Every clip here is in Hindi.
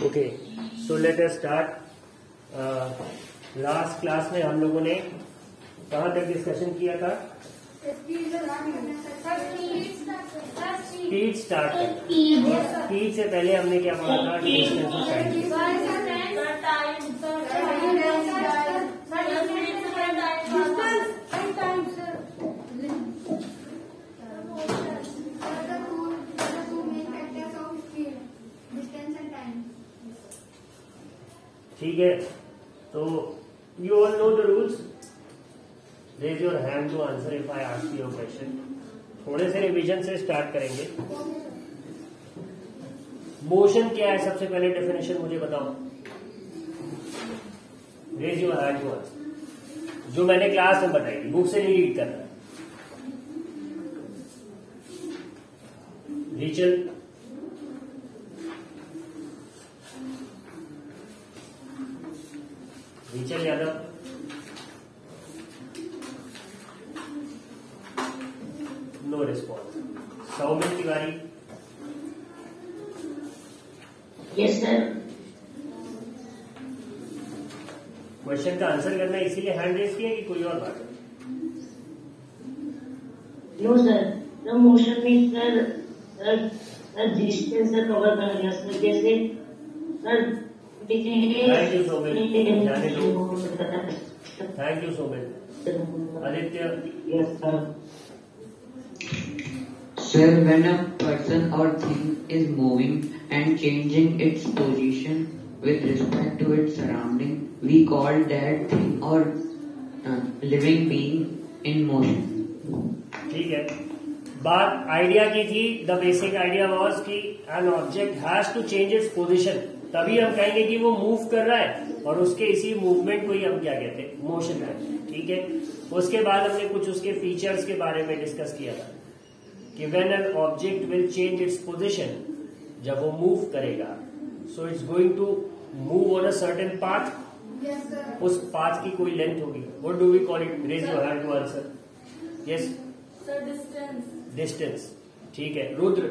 Okay, so let us start. Last class में हम लोगों ने कहाँ तक डिस्कशन किया था? स्पीड स्टार्ट करना, और स्पीड से पहले हमने क्या पढ़ा था? Distance of time. ठीक है, तो you all know the rules. Raise your hand to answer if I ask your question. थोड़े से रिवीजन से स्टार्ट करेंगे। मोशन क्या है, सबसे पहले डेफिनेशन मुझे बताओ। Raise your hand to answer, जो मैंने क्लास में बताई थी, बुक से नहीं रीड करना। Richal, Richal Yadav, no response. Saumil Tiwari, yes sir. Question का आंसर करना है इसीलिए हैंड रेज किया कि कोई और बात है? No sir, the motion means sir distance से कवर कर गया सर, जैसे सर थैंक यू सोमिल, जाने दो। Thank you Somil. Aditya, yes sir. Sir, when a person or thing is moving and changing its position with respect to its surrounding, we call that thing or living being in motion. ठीक है, बात आइडिया की थी। द बेसिक आइडिया वाज कि an object has to change its position, तभी हम कहेंगे कि वो मूव कर रहा है, और उसके इसी मूवमेंट को ही हम क्या कहते हैं? मोशन कहते हैं। ठीक है, उसके बाद हमने कुछ उसके फीचर्स के बारे में डिस्कस किया था कि when an object will change its position, जब वो मूव करेगा, so it's going to move on a certain path. उस पाथ की कोई लेंथ होगी। What do we call it? Raise your hand to answer. Yes sir, distance. Distance, ठीक है। Rudra,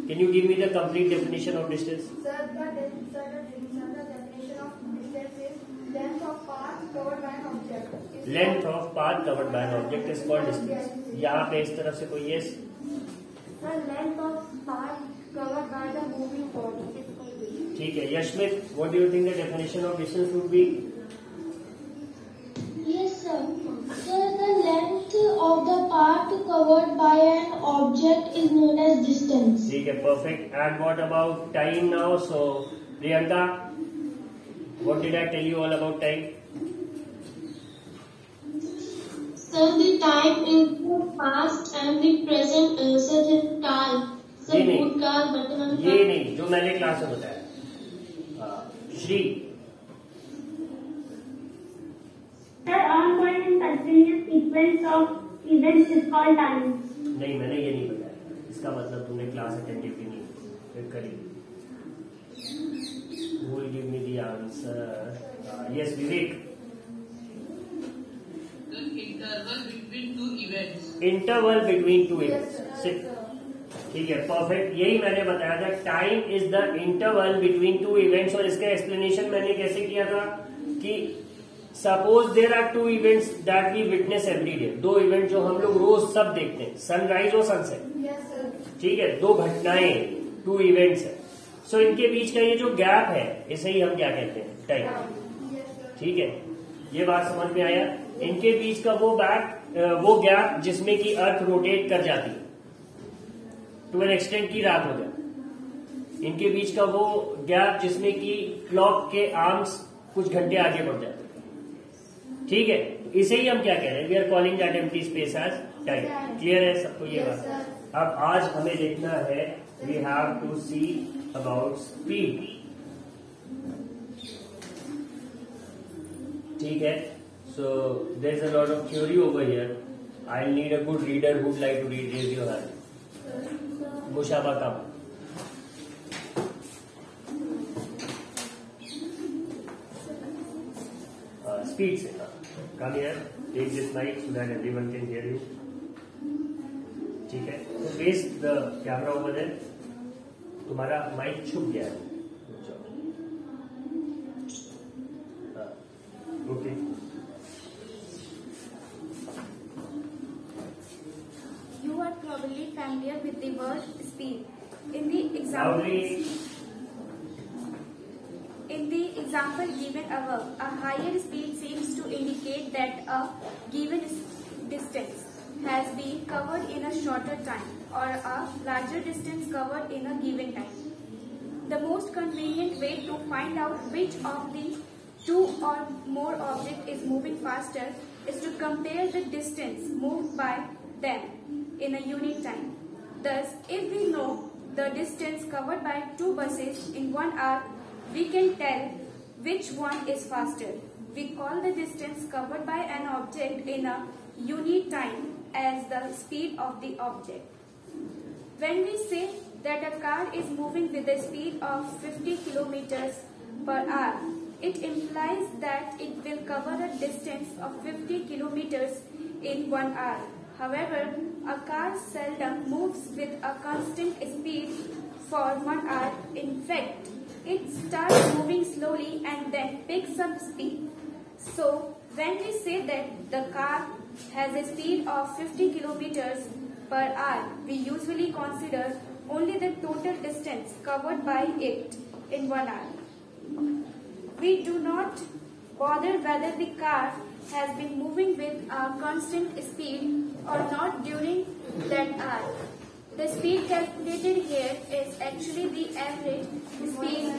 can you give me the complete definition of distance? Sir, the definition of distance is length of path covered by an object. Length of path covered by an object is called distance. यहाँ पे इस तरफ से कोई yes? Sir, length of path covered by the moving body is called distance. ठीक है। Yashmit, what do you think the definition of distance would be? Yes, sir. Sir, the length of the path covered by an object is known as distance. ठीक है, perfect. And what about time now? So Priyanka, what did I tell you all about time? Sir, the time is the past and the present, such as time. Sir, ये नहीं, भूतकाल, वर्तमान ये काल. नहीं, जो मैंने क्लास में बताया। Shri, Sir, ongoing and continuous sequence of events is called time. नहीं, मैंने ये नहीं बताया। इसका मतलब तुमने क्लास अटेंडिव भी नहीं करी। Who will give me the answer? Yes, Vivek. Interval between two events. Interval between two events. ठीक है, परफेक्ट। यही मैंने बताया था, time is the interval between two events. और इसका एक्सप्लेनेशन मैंने कैसे किया था कि suppose there are two events that we witness every day. दो इवेंट जो हम लोग रोज सब देखते हैं, सनराइज और सनसेट। Yes, sir. ठीक है, दो घटनाएं, टू इवेंट्स है। सो इनके बीच का ये जो गैप है, इसे ही हम क्या कहते हैं? टाइम। Yes, sir. ठीक है, ये बात समझ में आया? इनके बीच का वो गैप जिसमें कि अर्थ रोटेट कर जाती है टू एन एक्सटेंट की रात हो जाए। इनके बीच का वो गैप जिसमें कि क्लॉक के आर्म्स कुछ घंटे आगे बढ़ जाते हैं। ठीक है, इसे ही हम क्या कह रहे हैं? We are calling that empty space as time. Clear है सबको ये Yes, बात? sir. अब आज हमें देखना है, we have to see about speed. ठीक है, so there's a lot of theory over here. I'll need a good reader who'd like to read. Raise your hand. Mushaba Kam. Speed se. Come here. Take this mic so that everyone can hear you. ठीक है, तो face the camera over there. तुम्हारा माइक छुप गया है। In the example given above, a higher speed seems to indicate that a given distance has been covered in a shorter time or a larger distance covered in a given time. The most convenient way to find out which of the two or more objects is moving faster is to compare the distance moved by them in a unit time. Thus, if we know the distance covered by two buses in 1 hour, we can tell which one is faster. We call the distance covered by an object in a unit time as the speed of the object. When we say that a car is moving with a speed of 50 kilometers per hour, it implies that it will cover a distance of 50 kilometers in 1 hour. However, a car seldom moves with a constant speed for 1 hour. In fact, it starts moving slowly and then picks up speed. So, when we say that the car has a speed of 50 kilometers per hour, we usually consider only the total distance covered by it in 1 hour. We do not bother whether the car has been moving with a constant speed or not during that hour. The speed calculated here is actually the average speed.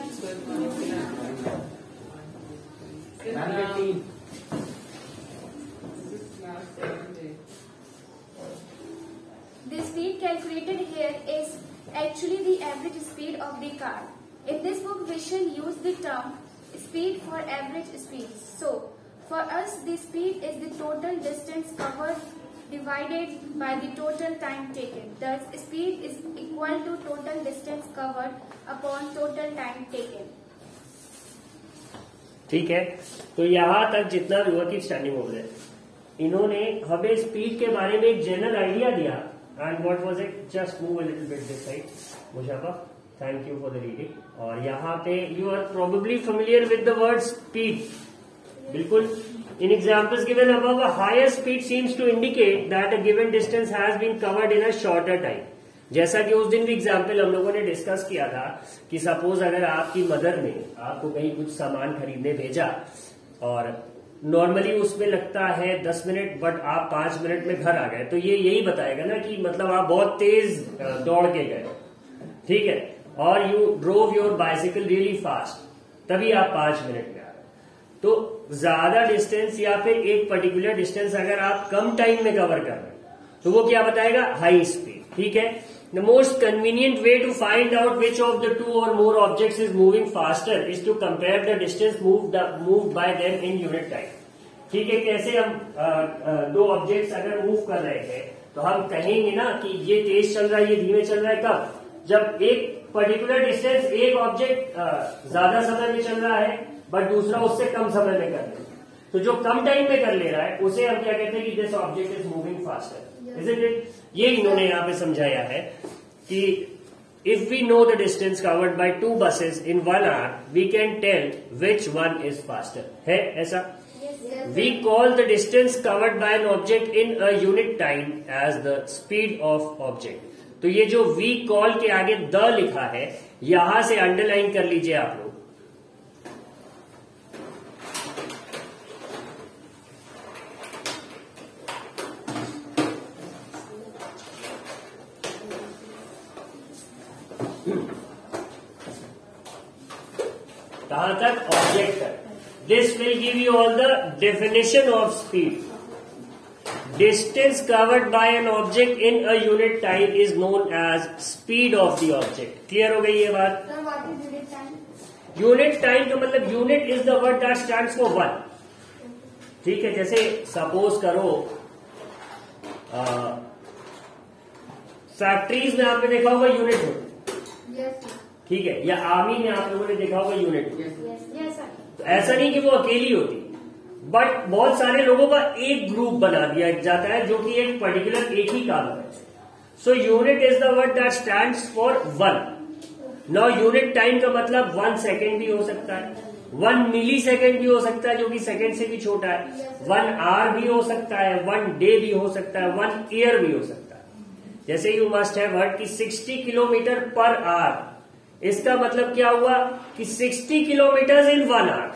The speed calculated here is actually the average speed of the car. In this book, we shall use the term speed for average speed. So, for us, the speed is the total distance covered divided by the total time taken. Thus, speed is equal to total distance covered upon total time taken. ठीक है, तो यहाँ तक जितना भी हुआ कि स्टैंडिंग ओवर है, इन्होंने हमें स्पीड के बारे में एक जनरल आइडिया दिया. And what was it? Just move a little bit this side. Mushafa, thank you for the reading. और यहाँ पे you are probably familiar with the word speed. बिल्कुल. In examples given above, a higher speed seems to indicate that a given distance has been covered in a shorter time. जैसा कि उस दिन भी एग्जाम्पल हम लोगों ने डिस्कस किया था कि सपोज अगर आपकी मदर ने आपको कहीं कुछ सामान खरीदने भेजा और नॉर्मली उसमें लगता है 10 मिनट, बट आप 5 मिनट में घर आ गए, तो ये यही बताएगा ना कि मतलब आप बहुत तेज दौड़ के गए, ठीक है, और you drove your bicycle really fast, तभी आप 5 मिनट में आ गए. तो ज्यादा डिस्टेंस या फिर एक पर्टिकुलर डिस्टेंस अगर आप कम टाइम में कवर कर रहे हैं तो वो क्या बताएगा? High speed. ठीक है. The most convenient way to find out which of the two or more objects is moving faster is to compare the distance move by them in unit time. ठीक है. कैसे हम दो ऑब्जेक्ट्स अगर मूव कर रहे हैं तो हम कहेंगे ना कि ये तेज चल रहा है, ये धीमे चल रहा है. कब? जब एक पर्टिकुलर डिस्टेंस एक ऑब्जेक्ट ज्यादा समय में चल रहा है बट दूसरा उससे कम समय में कर ले. तो जो कम टाइम में कर ले रहा है उसे हम क्या कहते हैं कि this object is moving faster. Isn't it? ये इन्होंने यहाँ पे समझाया है कि if we know the distance covered by 2 buses in 1 hour, we can tell which one is faster. है ऐसा? We call the distance covered by an object in a unit time as the speed of object. तो ये जो we call के आगे the लिखा है, यहां से अंडरलाइन कर लीजिए आप लोग. कहां तक? ऑब्जेक्ट तक. This will give you all the definition of speed. Distance covered by an object in a unit time is known as speed of the object. Clear हो गई ये बात? यूनिट टाइम का मतलब unit is the word that stands for 1. ठीक है. जैसे सपोज करो फैक्ट्रीज में आपने देखा होगा यूनिट होती. ठीक है. या आर्मी में आप लोगों ने देखा होगा यूनिट. तो ऐसा नहीं कि वो अकेली होती, बट बहुत सारे लोगों का एक ग्रुप बना दिया जाता है जो कि एक पर्टिकुलर एक ही काम है. So unit is the word that stands for 1. Now unit time का मतलब 1 सेकेंड भी हो सकता है, 1 मिली सेकेंड भी हो सकता है जो कि सेकेंड से भी छोटा है, 1 आवर भी हो सकता है, 1 डे भी हो सकता है, 1 ईयर भी हो सकता है. जैसे यू मस्ट हैव हर्ड कि 60 किलोमीटर पर आवर इसका मतलब क्या हुआ कि 60 किलोमीटर इन 1 आवर।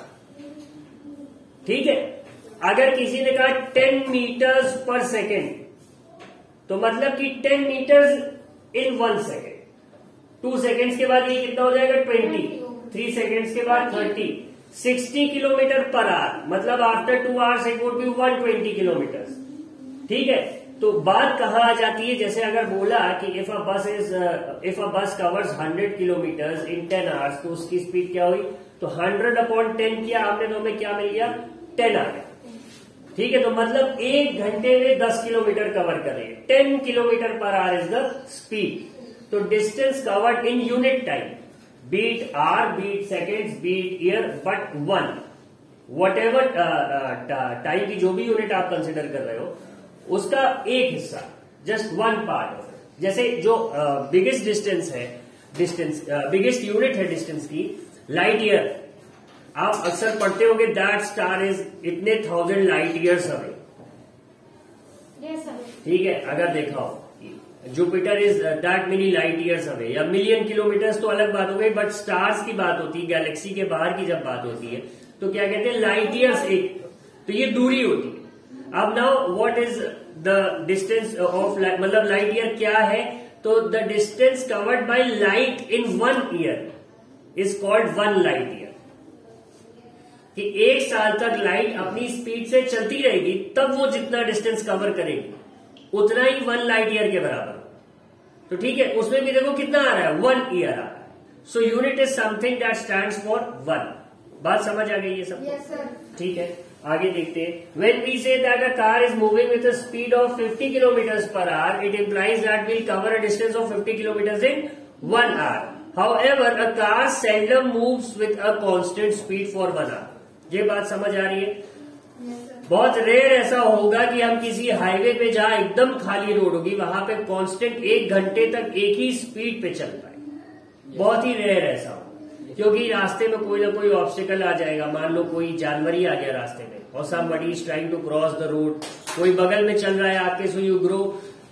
ठीक है, अगर किसी ने कहा 10 मीटर्स पर सेकेंड, तो मतलब कि 10 मीटर्स इन 1 सेकेंड। 2 सेकेंड्स के बाद ये कितना हो जाएगा 20, 3 सेकेंड्स के बाद 30, 60 किलोमीटर पर आवर, मतलब after 2 hours it would be 120 kilometre. ठीक है, तो बात कहाँ आ जाती है, जैसे अगर बोला कि इफ अ बस कवर्स 100 किलोमीटर इन 10 आवर्स, तो उसकी स्पीड क्या हुई, तो 100/10 किया आपने, तो हमें क्या मिल गया 10 आ गया। ठीक है, तो मतलब 1 घंटे में 10 किलोमीटर कवर करेंगे, 10 kilometre per hour is the speed. तो distance covered in unit time, be it hour, be it seconds, be it year, but 1, whatever time की जो भी यूनिट आप कंसिडर कर रहे हो, उसका एक हिस्सा, जस्ट 1 पार्ट ऑफ इट। जैसे जो बिगेस्ट डिस्टेंस है, बिगेस्ट यूनिट है डिस्टेंस की, लाइट ईयर। आप अक्सर पढ़ते होंगे दैट स्टार इज इतने 1000 लाइट ईयर्स अवे। ठीक है, अगर देखा हो Jupiter is that many light years away, या मिलियन किलोमीटर्स तो अलग बात हो गई, बट स्टार्स की बात होती है, गैलेक्सी के बाहर की जब बात होती है, तो क्या कहते हैं लाइट ईयर्स एक, तो ये दूरी होती है। अब now what is the distance of light, मतलब लाइट ईयर क्या है, तो the distance covered by light in 1 year is called 1 light year. कि 1 साल तक लाइट अपनी स्पीड से चलती रहेगी, तब वो जितना डिस्टेंस कवर करेगी उतना ही 1 लाइट ईयर के बराबर। तो ठीक है, उसमें भी देखो कितना आ रहा है 1 ईयर आ रहा है। So unit is something that stands for 1। बात समझ आ गई है सब? Yes, sir. ठीक है, आगे देखते हैं। When we say that a car is moving with a speed of 50 kilometers per hour, it implies that we'll cover a distance of 50 kilometers in 1 hour. However, a car seldom moves with a constant speed for 1 hour. ये बात समझ आ रही है? Yes, sir. बहुत रेयर ऐसा होगा कि हम किसी हाईवे पे जहां एकदम खाली रोड होगी वहां पे कांस्टेंट 1 घंटे तक एक ही स्पीड पे चल पाए। बहुत ही रेयर ऐसा हो, क्योंकि रास्ते में कोई ना कोई ऑब्स्टिकल आ जाएगा। मान लो कोई जानवर ही आ गया रास्ते में, और somebody is trying to cross the road, कोई बगल में चल रहा है आपके, so you grow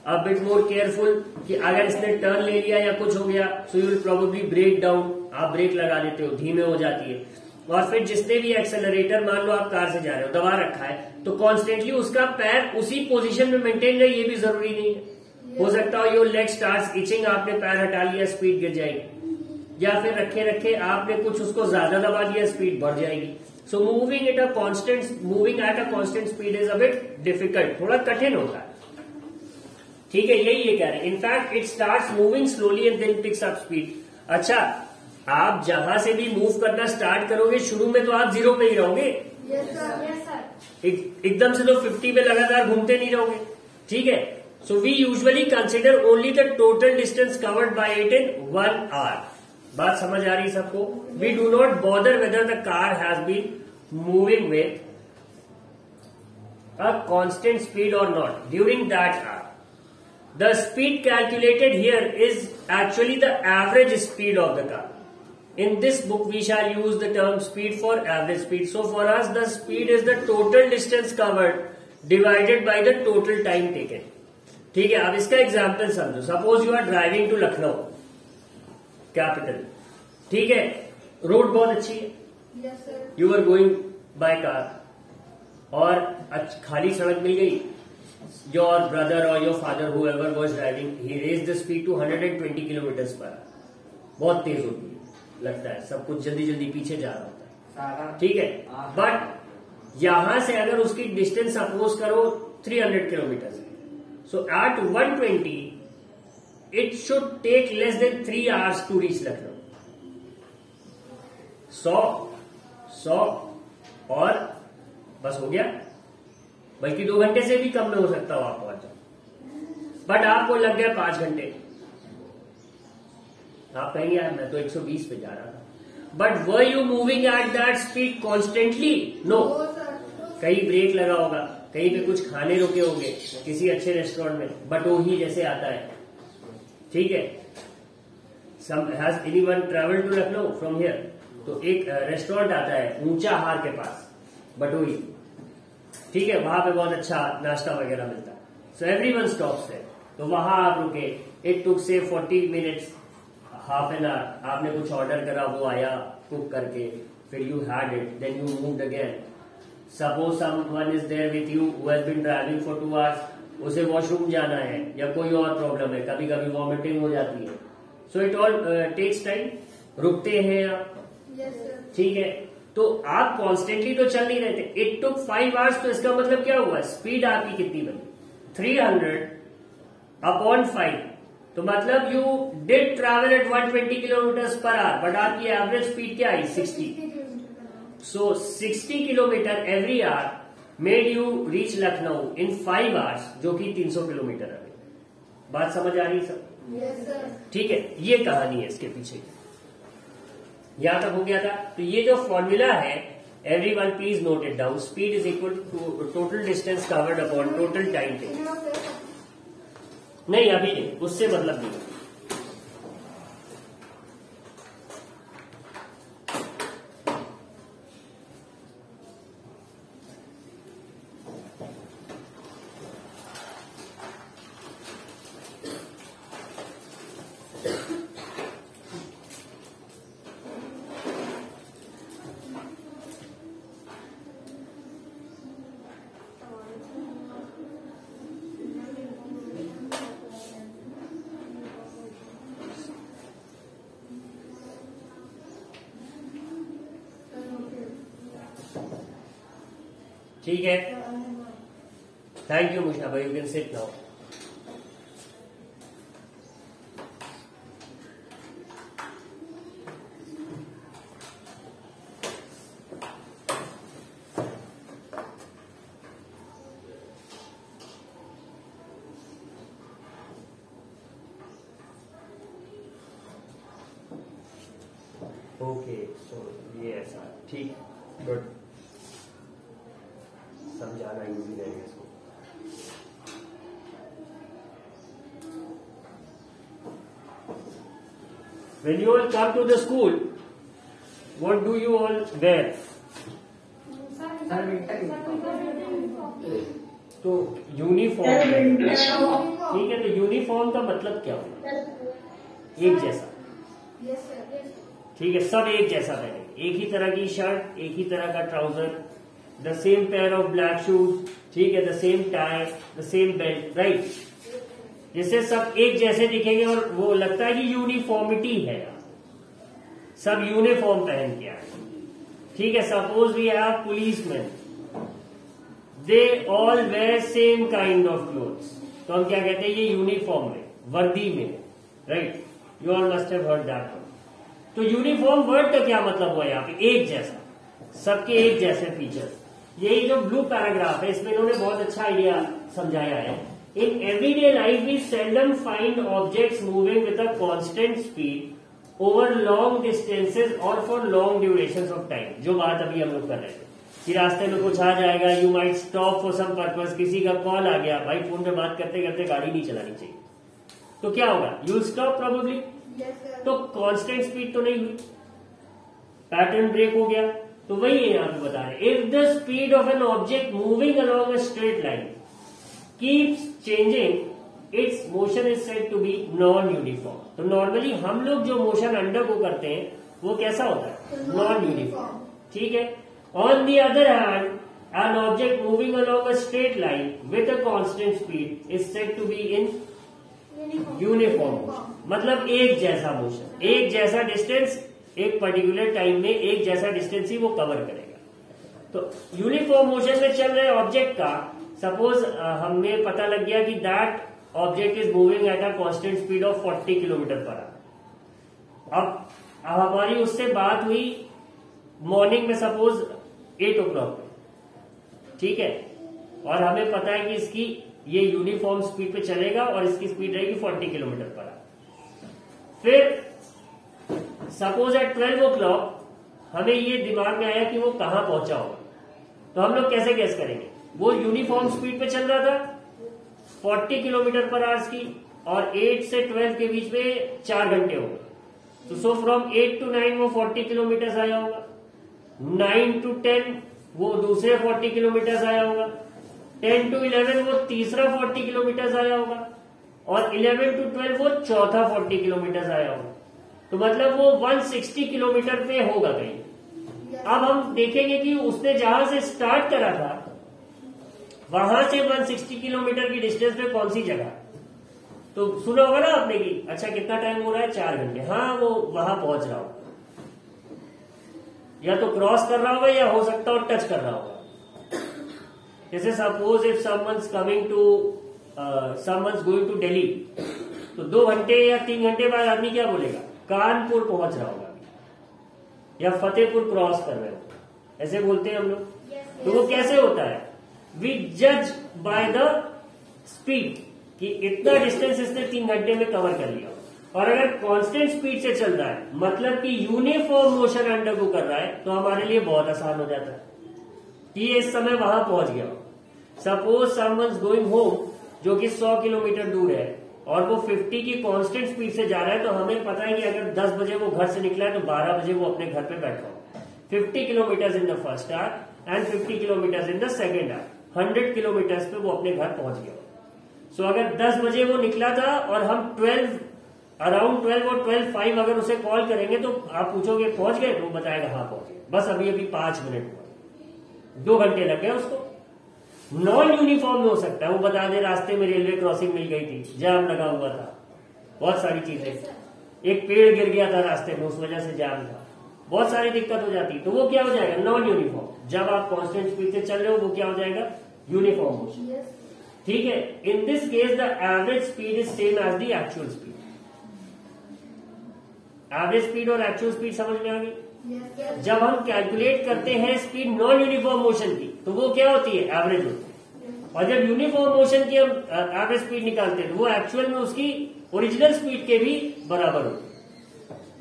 a bit more careful कि अगर इसने टर्न ले लिया या कुछ हो गया, so you will probably break down, आप ब्रेक लगा देते हो, धीमे हो जाती है। और फिर जिसने भी एक्सेलरेटर, मान लो आप कार से जा रहे हो, दबा रखा है, तो कॉन्स्टेंटली उसका पैर उसी पोजीशन में मेंटेन रहे, ये भी जरूरी नहीं है। हो सकता है योर लेग स्टार्ट्स इचिंग, आपने पैर हटा लिया, स्पीड गिर जाएगी, या फिर रखे रखे आपने कुछ उसको ज्यादा दबा दिया, स्पीड बढ़ जाएगी। So moving at a constant speed is a bit difficult, थोड़ा कठिन होता है। ठीक है, यही ये कह रहे हैं। In fact it starts moving slowly and then picks up speed. अच्छा, आप जहां से भी मूव करना स्टार्ट करोगे, शुरू में तो आप 0 पे ही रहोगे। Yes, sir. Yes, sir. एकदम से तो 50 पे लगातार घूमते नहीं रहोगे। ठीक है, so we usually consider only the total distance covered by it in 1 hour. बात समझ आ रही सबको? We do not bother whether the car has been moving with a constant speed or not during that hour. The speed calculated here is actually the average speed of the car. In this book we shall use the term speed for average speed. So for us the speed is the total distance covered divided by the total time taken. ठीक है, अब इसका एग्जाम्पल समझो। Suppose you are driving to Lucknow capital. ठीक है, रोड बहुत अच्छी है, Yes, sir. You are going by car, और खाली सड़क मिल गई। योर ब्रदर और your father however was driving, he raised the speed to 120 kilometre per hour. बहुत तेज होती है, लगता है सब कुछ जल्दी जल्दी पीछे जा रहा होता है। ठीक है, बट यहां से अगर उसकी डिस्टेंस सपोज करो 300 kilometre, so at 120 it should take less than 3 hours to reach Lucknow. 100 और बस हो गया, बल्कि 2 घंटे से भी कम में हो सकता हो आप पहुंच जाओ, बट आपको लग गया 5 घंटे। आप कहेंगे यार मैं तो 120 पे जा रहा था, but were you moving at that speed constantly? No. No, sir. कहीं ब्रेक लगा होगा, कहीं पे कुछ खाने रुके होंगे किसी अच्छे रेस्टोरेंट में, बटोही जैसे आता है। ठीक है, has anyone travel to Lucknow from here? तो एक रेस्टोरेंट आता है ऊंचा हार के पास, बटोही। ठीक है, वहां पे बहुत अच्छा नाश्ता वगैरह मिलता है। सो एवरीवन स्टॉप्स देयर, तो वहां आप रुके। इट टुक से 40 मिनट्स, हाफ एन आवर आपने कुछ ऑर्डर करा, वो आया कुक करके, फिर you had it, then you moved again. Suppose someone is there with you who has been driving for 2 hours, उसे वॉशरूम जाना है या कोई और प्रॉब्लम है, कभी कभी वॉमिटिंग हो जाती है, so it all takes time. रुकते हैं आप, ठीक है. तो आप कॉन्स्टेंटली तो चल नहीं रहे थे. इट टुक 5 आवर्स, तो इसका मतलब क्या हुआ, स्पीड आपकी कितनी बनी, 300/5. तो मतलब you did travel at 120 kilometre per our, but आपकी एवरेज स्पीड क्या आई, 60. सो 60 kilometre every hour made you reach Lucknow in 5 hours, जो कि 300 किलोमीटर है. बात समझ आ रही है सब? ठीक है, ये कहानी है इसके पीछे. यहां तक हो गया था. तो ये जो फॉर्मूला है, everyone please note it down. Speed is equal to total distance covered upon total time taken. नहीं अभी नहीं, उससे मतलब नहीं. ठीक है, thank you Mushtaba, you can sit now. Okay, so ये ऐसा, ठीक, गुड. समझाना इजी रहेगा इसको. When you all come to the school, what do you all wear? तो यूनिफॉर्म. ठीक है, तो यूनिफॉर्म का मतलब क्या होगा, एक जैसा. ठीक है, सब एक जैसा पहनेंगे, एक ही तरह की शर्ट, एक ही तरह का trouser, the same pair of black shoes, ठीक है, the same tie, the same belt, right? जिससे सब एक जैसे दिखेंगे और वो लगता है कि यूनिफॉर्मिटी है, सब यूनिफॉर्म पहन के आए. ठीक है, suppose we have policeman, they all wear same kind of clothes, तो हम क्या कहते हैं, ये यूनिफॉर्म में, वर्दी में, right? You all must have heard that one. तो यूनिफॉर्म वर्ड का क्या मतलब हुआ यहाँ पे, एक जैसा, सबके एक जैसे फीचर्स. यही जो ब्लू पैराग्राफ है, इसमें इन्होंने बहुत अच्छा आइडिया समझाया है. In everyday life we seldom find objects moving with a constant speed over long distances or for long duration of time. जो बात अभी हम लोग कर रहे थे कि रास्ते में कुछ आ जाएगा, you might stop for some purpose, किसी का कॉल आ गया, भाई फोन पे बात करते करते गाड़ी नहीं चलानी चाहिए, तो क्या होगा, यू स्टॉप प्रोबेबली. तो कांस्टेंट स्पीड तो नहीं हुई, पैटर्न ब्रेक हो गया. तो वही है यहाँ पे बता रहे, if the speed of an object moving along a straight line keeps changing, its motion is said to be non uniform. तो नॉर्मली हम लोग जो मोशन अंडरगो करते हैं वो कैसा होता है, नॉन यूनिफॉर्म. ठीक है, on the other hand an object moving along a straight line with a constant speed is said to be in uniform motion. मतलब एक जैसा मोशन, एक जैसा डिस्टेंस, एक पर्टिकुलर टाइम में एक जैसा डिस्टेंस ही वो कवर करेगा. तो यूनिफॉर्म मोशन में चल रहे ऑब्जेक्ट का, सपोज हमें पता लग गया कि that object is moving at a constant speed of 40 kilometre per our. अब हमारी उससे बात हुई मॉर्निंग में, सपोज 8 o'clock में, ठीक है, और हमें पता है कि इसकी ये यूनिफॉर्म स्पीड पे चलेगा और इसकी स्पीड रहेगी 40 किलोमीटर पर आवर. फिर सपोज एट 12 o'clock हमें ये दिमाग में आया कि वो कहां पहुंचा होगा. तो हम लोग कैसे गेस करेंगे, वो यूनिफॉर्म स्पीड पे चल रहा था 40 किलोमीटर पर आवर्स की, और 8 से 12 के बीच में 4 घंटे हो गए. तो सो फ्रॉम 8 to 9 वो 40 किलोमीटर आया होगा, 9 to 10 वो दूसरे 40 किलोमीटर आया होगा, 10 to 11 वो तीसरा 40 किलोमीटर आया होगा, और 11 to 12 वो चौथा 40 किलोमीटर आया होगा. तो मतलब वो 160 किलोमीटर पे होगा कहीं। अब हम देखेंगे कि उसने जहां से स्टार्ट करा था वहां से 160 किलोमीटर की डिस्टेंस पे कौन सी जगह। तो सुना होगा ना आपने कि अच्छा कितना टाइम हो रहा है, 4 घंटे। हाँ, वो वहां पहुंच रहा होगा, या तो क्रॉस कर रहा होगा या हो सकता है टच कर रहा होगा। जैसे suppose if someone's coming to someone's going to Delhi, तो 2 घंटे या 3 घंटे बाद आदमी क्या बोलेगा, कानपुर पहुंच रहा होगा या फतेहपुर क्रॉस कर रहे हो, ऐसे बोलते हैं हम लोग। तो वो कैसे होता है, वी जज बाय द स्पीड कि इतना डिस्टेंस इसने 3 घंटे में कवर कर लिया। और अगर कांस्टेंट स्पीड से चल रहा है, मतलब कि यूनिफॉर्म मोशन अंडरगो कर रहा है, तो हमारे लिए बहुत आसान हो जाता है कि ये इस समय वहां पहुंच गया। सपोज समवन्स गोइंग होम, जो कि 100 किलोमीटर दूर है और वो 50 की कांस्टेंट स्पीड से जा रहा है, तो हमें पता है कि अगर 10 बजे वो घर से निकला है तो 12 बजे वो अपने घर पे बैठा हो। 50 kilometre in the first hour and 50 kilometre in the second hour, 100 kilometre पे वो अपने घर पहुंच गया। सो अगर 10 बजे वो निकला था और हम अराउंड 12 और 12:05 अगर उसे कॉल करेंगे तो आप पूछोगे पहुंच गए, तो वो बताएगा हाँ पहुंच गए, बस अभी 5 मिनट हुआ, 2 घंटे लग गए उसको। नॉन यूनिफॉर्म में हो सकता है, वो बता दे रास्ते में रेलवे क्रॉसिंग मिल गई थी, जाम लगा हुआ था, बहुत सारी चीजें, एक पेड़ गिर गया था रास्ते में उस वजह से जाम था, बहुत सारी दिक्कत हो जाती। तो वो क्या हो जाएगा, नॉन यूनिफॉर्म। जब आप कांस्टेंट स्पीड से चल रहे हो वो क्या हो जाएगा, यूनिफॉर्म मोशन। ठीक है, in this case the average speed is same as the actual speed. Average speed और एक्चुअल स्पीड समझ में आ गई। जब हम कैलकुलेट करते हैं स्पीड नॉन यूनिफॉर्म मोशन की, तो वो क्या होती है, एवरेज होती है। और जब यूनिफॉर्म मोशन की हम एवरेज स्पीड निकालते हैं तो वो एक्चुअल में उसकी ओरिजिनल स्पीड के भी बराबर होती है।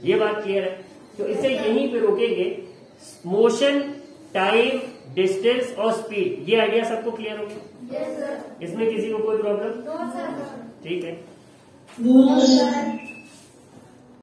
ये बात क्लियर है। तो इसे यहीं पे रोकेंगे, मोशन, टाइम, डिस्टेंस और स्पीड, ये आइडिया सबको क्लियर हो गया। इसमें किसी को कोई प्रॉब्लम? ठीक है।